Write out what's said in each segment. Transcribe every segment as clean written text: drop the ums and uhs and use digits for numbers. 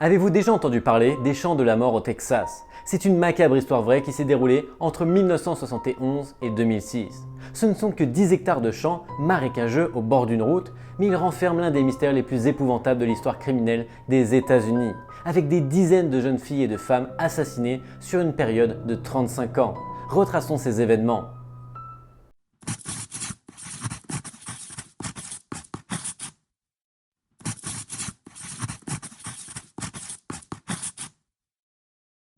Avez-vous déjà entendu parler des champs de la mort au Texas? C'est une macabre histoire vraie qui s'est déroulée entre 1971 et 2006. Ce ne sont que 10 hectares de champs marécageux au bord d'une route, mais ils renferment l'un des mystères les plus épouvantables de l'histoire criminelle des États-Unis, avec des dizaines de jeunes filles et de femmes assassinées sur une période de 35 ans. Retraçons ces événements.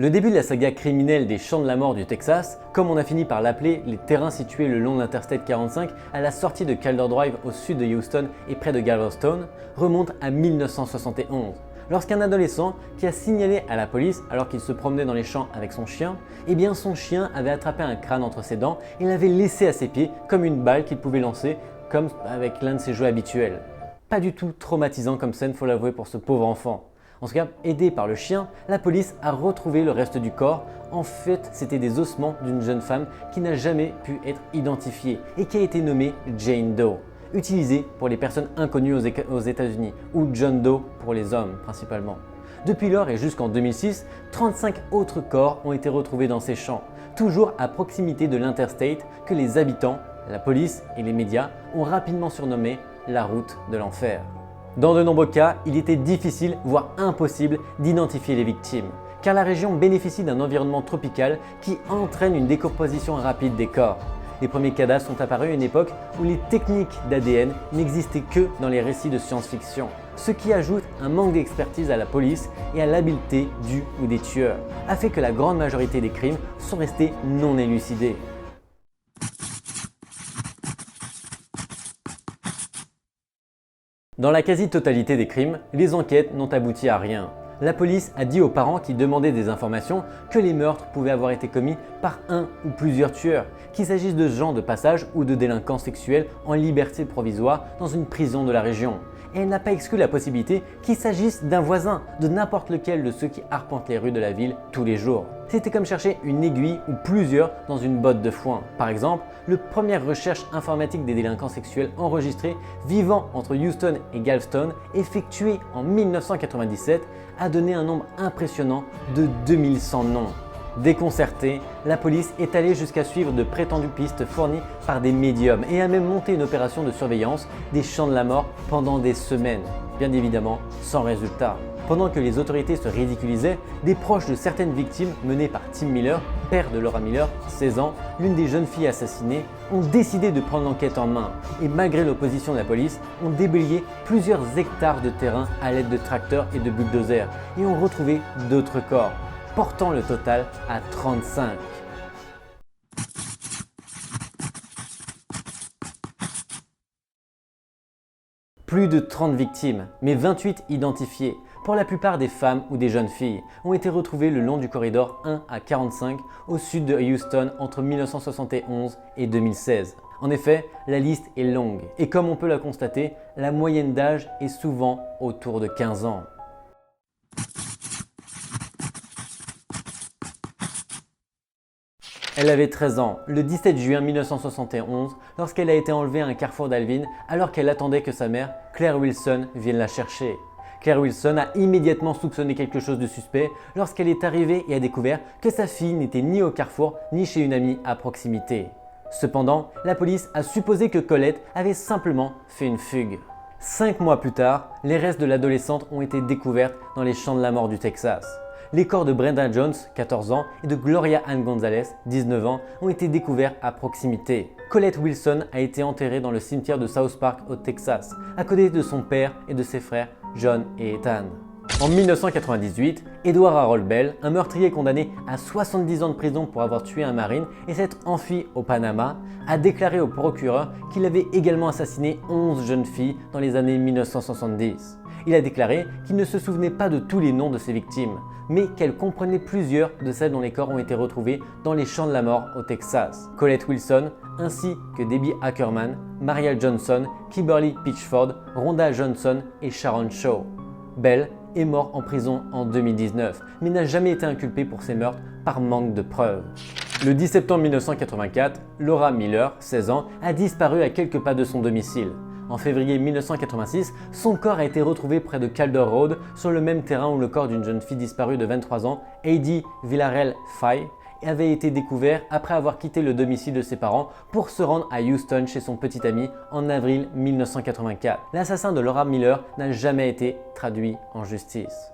Le début de la saga criminelle des Champs de la Mort du Texas, comme on a fini par l'appeler, les terrains situés le long de l'Interstate 45 à la sortie de Calder Drive au sud de Houston et près de Galveston, remonte à 1971, lorsqu'un adolescent qui a signalé à la police alors qu'il se promenait dans les champs avec son chien, eh bien son chien avait attrapé un crâne entre ses dents et l'avait laissé à ses pieds comme une balle qu'il pouvait lancer comme avec l'un de ses jeux habituels. Pas du tout traumatisant comme scène, faut l'avouer, pour ce pauvre enfant. En tout cas, aidé par le chien, la police a retrouvé le reste du corps. En fait, c'était des ossements d'une jeune femme qui n'a jamais pu être identifiée et qui a été nommée Jane Doe, utilisée pour les personnes inconnues aux États-Unis, ou John Doe pour les hommes principalement. Depuis lors et jusqu'en 2006, 35 autres corps ont été retrouvés dans ces champs, toujours à proximité de l'Interstate que les habitants, la police et les médias ont rapidement surnommé la route de l'enfer. Dans de nombreux cas, il était difficile, voire impossible, d'identifier les victimes, car la région bénéficie d'un environnement tropical qui entraîne une décomposition rapide des corps. Les premiers cadavres sont apparus à une époque où les techniques d'ADN n'existaient que dans les récits de science-fiction, ce qui ajoute un manque d'expertise à la police et à l'habileté du ou des tueurs, a fait que la grande majorité des crimes sont restés non élucidés. Dans la quasi-totalité des crimes, les enquêtes n'ont abouti à rien. La police a dit aux parents qui demandaient des informations que les meurtres pouvaient avoir été commis par un ou plusieurs tueurs, qu'il s'agisse de gens de passage ou de délinquants sexuels en liberté provisoire dans une prison de la région. Et elle n'a pas exclu la possibilité qu'il s'agisse d'un voisin, de n'importe lequel de ceux qui arpentent les rues de la ville tous les jours. C'était comme chercher une aiguille ou plusieurs dans une botte de foin. Par exemple, la première recherche informatique des délinquants sexuels enregistrés vivant entre Houston et Galveston, effectuée en 1997, a donné un nombre impressionnant de 2100 noms. Déconcertée, la police est allée jusqu'à suivre de prétendues pistes fournies par des médiums et a même monté une opération de surveillance des champs de la mort pendant des semaines, bien évidemment sans résultat. Pendant que les autorités se ridiculisaient, des proches de certaines victimes menés par Tim Miller, père de Laura Miller, 16 ans, l'une des jeunes filles assassinées, ont décidé de prendre l'enquête en main et malgré l'opposition de la police, ont déblayé plusieurs hectares de terrain à l'aide de tracteurs et de bulldozers et ont retrouvé d'autres corps, portant le total à 35. Plus de 30 victimes, mais 28 identifiées, pour la plupart des femmes ou des jeunes filles, ont été retrouvées le long du corridor 1 à 45 au sud de Houston entre 1971 et 2016. En effet, la liste est longue et comme on peut la constater, la moyenne d'âge est souvent autour de 15 ans. Elle avait 13 ans, le 17 juin 1971, lorsqu'elle a été enlevée à un carrefour d'Alvin alors qu'elle attendait que sa mère, Claire Wilson, vienne la chercher. Claire Wilson a immédiatement soupçonné quelque chose de suspect lorsqu'elle est arrivée et a découvert que sa fille n'était ni au carrefour ni chez une amie à proximité. Cependant, la police a supposé que Colette avait simplement fait une fugue. 5 mois plus tard, les restes de l'adolescente ont été découverts dans les champs de la mort du Texas. Les corps de Brenda Jones, 14 ans, et de Gloria Ann Gonzalez, 19 ans, ont été découverts à proximité. Colette Wilson a été enterrée dans le cimetière de South Park au Texas, à côté de son père et de ses frères John et Ethan. En 1998, Edward Harold Bell, un meurtrier condamné à 70 ans de prison pour avoir tué un marine et s'être enfui au Panama, a déclaré au procureur qu'il avait également assassiné 11 jeunes filles dans les années 1970. Il a déclaré qu'il ne se souvenait pas de tous les noms de ses victimes, mais qu'elle comprenait plusieurs de celles dont les corps ont été retrouvés dans les champs de la mort au Texas. Colette Wilson, ainsi que Debbie Ackerman, Maria Johnson, Kimberly Pitchford, Rhonda Johnson et Sharon Shaw. Bell est mort en prison en 2019, mais n'a jamais été inculpé pour ses meurtres par manque de preuves. Le 10 septembre 1984, Laura Miller, 16 ans, a disparu à quelques pas de son domicile. En février 1986, son corps a été retrouvé près de Calder Road, sur le même terrain où le corps d'une jeune fille disparue de 23 ans, Heidi Villarreal Faye, avait été découvert après avoir quitté le domicile de ses parents pour se rendre à Houston chez son petit ami en avril 1984. L'assassin de Laura Miller n'a jamais été traduit en justice.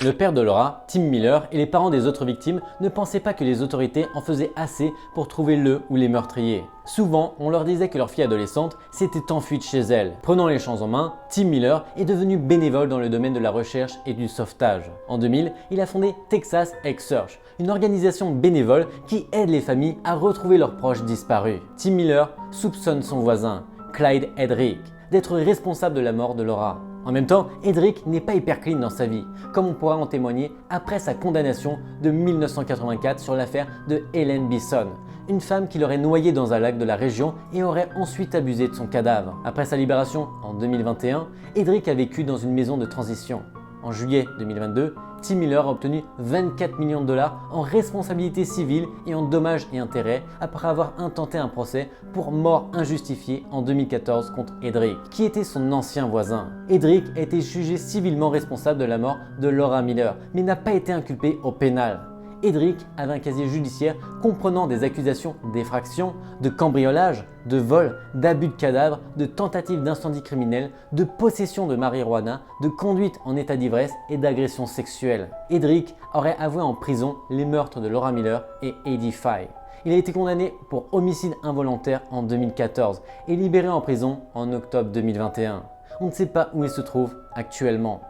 Le père de Laura, Tim Miller, et les parents des autres victimes ne pensaient pas que les autorités en faisaient assez pour trouver le ou les meurtriers. Souvent, on leur disait que leur fille adolescente s'était enfuie de chez elle. Prenant les choses en main, Tim Miller est devenu bénévole dans le domaine de la recherche et du sauvetage. En 2000, il a fondé Texas X-Search, une organisation bénévole qui aide les familles à retrouver leurs proches disparus. Tim Miller soupçonne son voisin, Clyde Edrick, d'être responsable de la mort de Laura. En même temps, Edrick n'est pas hyper clean dans sa vie, comme on pourra en témoigner après sa condamnation de 1984 sur l'affaire de Helen Bisson, une femme qui l'aurait noyé dans un lac de la région et aurait ensuite abusé de son cadavre. Après sa libération en 2021, Edrick a vécu dans une maison de transition. En juillet 2022, Tim Miller a obtenu 24 millions de dollars en responsabilité civile et en dommages et intérêts après avoir intenté un procès pour mort injustifiée en 2014 contre Edrick, qui était son ancien voisin. Edrick a été jugé civilement responsable de la mort de Laura Miller, mais n'a pas été inculpé au pénal. Edrick avait un casier judiciaire comprenant des accusations d'effraction, de cambriolage, de vol, d'abus de cadavre, de tentative d'incendie criminel, de possession de marijuana, de conduite en état d'ivresse et d'agression sexuelle. Edrick aurait avoué en prison les meurtres de Laura Miller et Heidi Faye. Il a été condamné pour homicide involontaire en 2014 et libéré en prison en octobre 2021. On ne sait pas où il se trouve actuellement.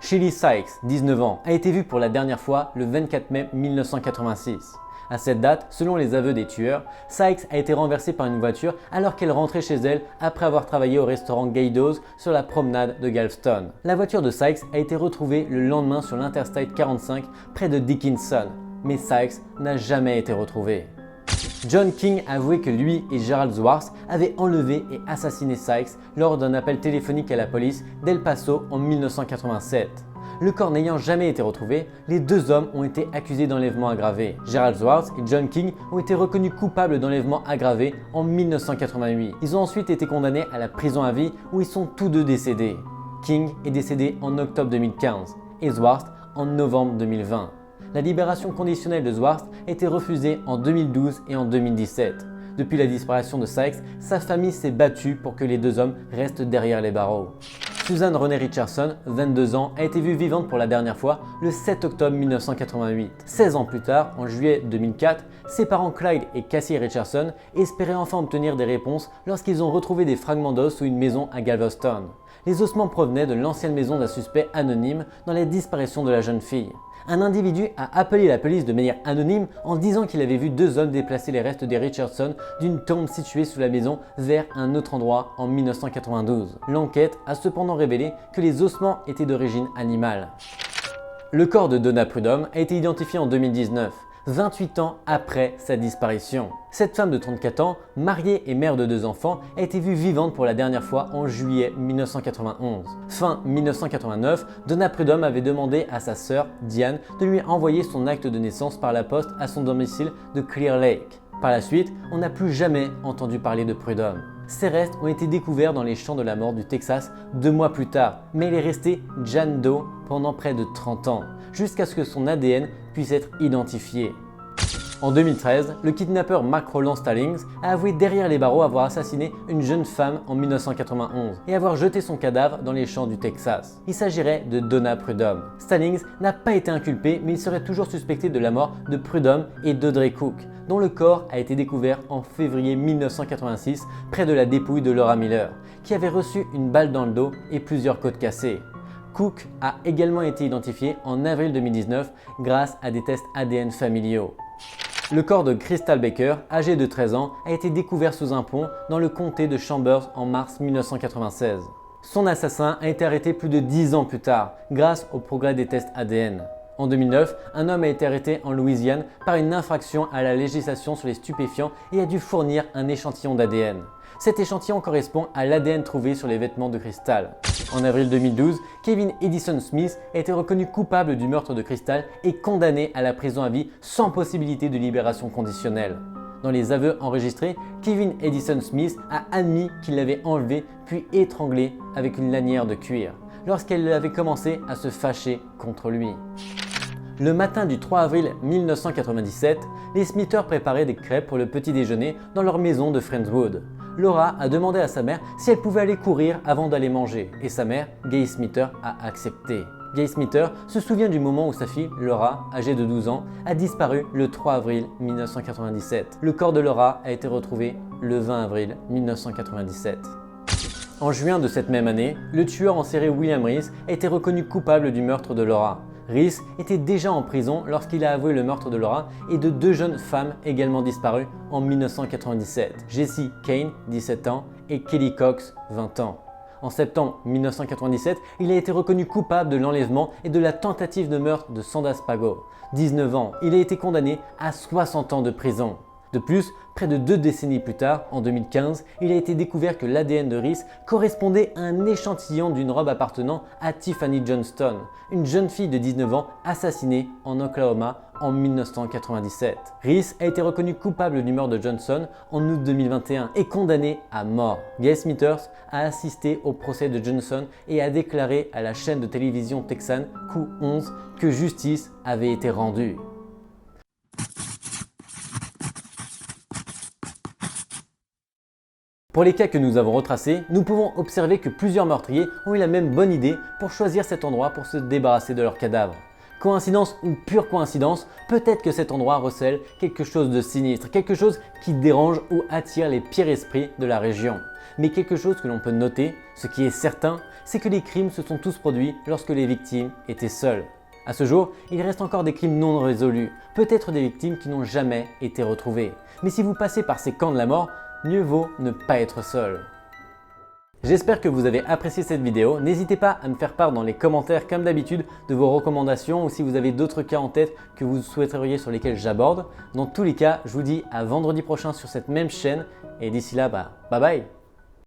Shelley Sykes, 19 ans, a été vue pour la dernière fois le 24 mai 1986. À cette date, selon les aveux des tueurs, Sykes a été renversée par une voiture alors qu'elle rentrait chez elle après avoir travaillé au restaurant Gaydos sur la promenade de Galveston. La voiture de Sykes a été retrouvée le lendemain sur l'Interstate 45 près de Dickinson, mais Sykes n'a jamais été retrouvé. John King a avoué que lui et Gerald Schwartz avaient enlevé et assassiné Sykes lors d'un appel téléphonique à la police d'El Paso en 1987. Le corps n'ayant jamais été retrouvé, les deux hommes ont été accusés d'enlèvement aggravé. Gerald Schwartz et John King ont été reconnus coupables d'enlèvement aggravé en 1988. Ils ont ensuite été condamnés à la prison à vie où ils sont tous deux décédés. King est décédé en octobre 2015 et Schwartz en novembre 2020. La libération conditionnelle de Schwartz a été refusée en 2012 et en 2017. Depuis la disparition de Sykes, sa famille s'est battue pour que les deux hommes restent derrière les barreaux. Susan Renee Richardson, 22 ans, a été vue vivante pour la dernière fois le 7 octobre 1988. 16 ans plus tard, en juillet 2004, ses parents Clyde et Cassie Richardson espéraient enfin obtenir des réponses lorsqu'ils ont retrouvé des fragments d'os sous une maison à Galveston. Les ossements provenaient de l'ancienne maison d'un suspect anonyme dans la disparition de la jeune fille. Un individu a appelé la police de manière anonyme en disant qu'il avait vu deux hommes déplacer les restes des Richardson d'une tombe située sous la maison vers un autre endroit en 1992. L'enquête a cependant révélé que les ossements étaient d'origine animale. Le corps de Donna Prudhomme a été identifié en 2019. 28 ans après sa disparition. Cette femme de 34 ans, mariée et mère de 2 enfants, a été vue vivante pour la dernière fois en juillet 1991. Fin 1989, Donna Prudhomme avait demandé à sa sœur, Diane, de lui envoyer son acte de naissance par la poste à son domicile de Clear Lake. Par la suite, on n'a plus jamais entendu parler de Prudhomme. Ses restes ont été découverts dans les champs de la mort du Texas 2 mois plus tard, mais elle est restée Jane Doe pendant près de 30 ans, jusqu'à ce que son ADN puisse être identifié. En 2013, le kidnappeur Mark Roland Stallings a avoué derrière les barreaux avoir assassiné une jeune femme en 1991 et avoir jeté son cadavre dans les champs du Texas. Il s'agirait de Donna Prudhomme. Stallings n'a pas été inculpé, mais il serait toujours suspecté de la mort de Prudhomme et d'Audrey Cook, dont le corps a été découvert en février 1986 près de la dépouille de Laura Miller, qui avait reçu une balle dans le dos et plusieurs côtes cassées. Cook a également été identifié en avril 2019 grâce à des tests ADN familiaux. Le corps de Crystal Baker, âgée de 13 ans, a été découvert sous un pont dans le comté de Chambers en mars 1996. Son assassin a été arrêté plus de 10 ans plus tard grâce au progrès des tests ADN. En 2009, un homme a été arrêté en Louisiane par une infraction à la législation sur les stupéfiants et a dû fournir un échantillon d'ADN. Cet échantillon correspond à l'ADN trouvé sur les vêtements de Crystal. En avril 2012, Kevin Edison Smith a été reconnu coupable du meurtre de Crystal et condamné à la prison à vie sans possibilité de libération conditionnelle. Dans les aveux enregistrés, Kevin Edison Smith a admis qu'il l'avait enlevé puis étranglé avec une lanière de cuir lorsqu'elle avait commencé à se fâcher contre lui. Le matin du 3 avril 1997, les Smithers préparaient des crêpes pour le petit déjeuner dans leur maison de Friendswood. Laura a demandé à sa mère si elle pouvait aller courir avant d'aller manger et sa mère, Gay Smither, a accepté. Gay Smither se souvient du moment où sa fille, Laura, âgée de 12 ans, a disparu le 3 avril 1997. Le corps de Laura a été retrouvé le 20 avril 1997. En juin de cette même année, le tueur en série William Reese a été reconnu coupable du meurtre de Laura. Reese était déjà en prison lorsqu'il a avoué le meurtre de Laura et de deux jeunes femmes également disparues en 1997, Jessie Kane, 17 ans, et Kelly Cox, 20 ans. En septembre 1997, il a été reconnu coupable de l'enlèvement et de la tentative de meurtre de Sanda Spago, 19 ans. Il a été condamné à 60 ans de prison. De plus, près de 2 décennies plus tard, en 2015, il a été découvert que l'ADN de Reese correspondait à un échantillon d'une robe appartenant à Tiffany Johnston, une jeune fille de 19 ans assassinée en Oklahoma en 1997. Reese a été reconnu coupable du meurtre de Johnson en août 2021 et condamné à mort. Gay Smithers a assisté au procès de Johnson et a déclaré à la chaîne de télévision texane Q11 que justice avait été rendue. Pour les cas que nous avons retracés, nous pouvons observer que plusieurs meurtriers ont eu la même bonne idée pour choisir cet endroit pour se débarrasser de leurs cadavres. Coïncidence ou pure coïncidence, peut-être que cet endroit recèle quelque chose de sinistre, quelque chose qui dérange ou attire les pires esprits de la région. Mais quelque chose que l'on peut noter, ce qui est certain, c'est que les crimes se sont tous produits lorsque les victimes étaient seules. À ce jour, il reste encore des crimes non résolus, peut-être des victimes qui n'ont jamais été retrouvées. Mais si vous passez par ces camps de la mort, mieux vaut ne pas être seul. J'espère que vous avez apprécié cette vidéo. N'hésitez pas à me faire part dans les commentaires comme d'habitude de vos recommandations ou si vous avez d'autres cas en tête que vous souhaiteriez sur lesquels j'aborde. Dans tous les cas, je vous dis à vendredi prochain sur cette même chaîne et d'ici là, bye bye.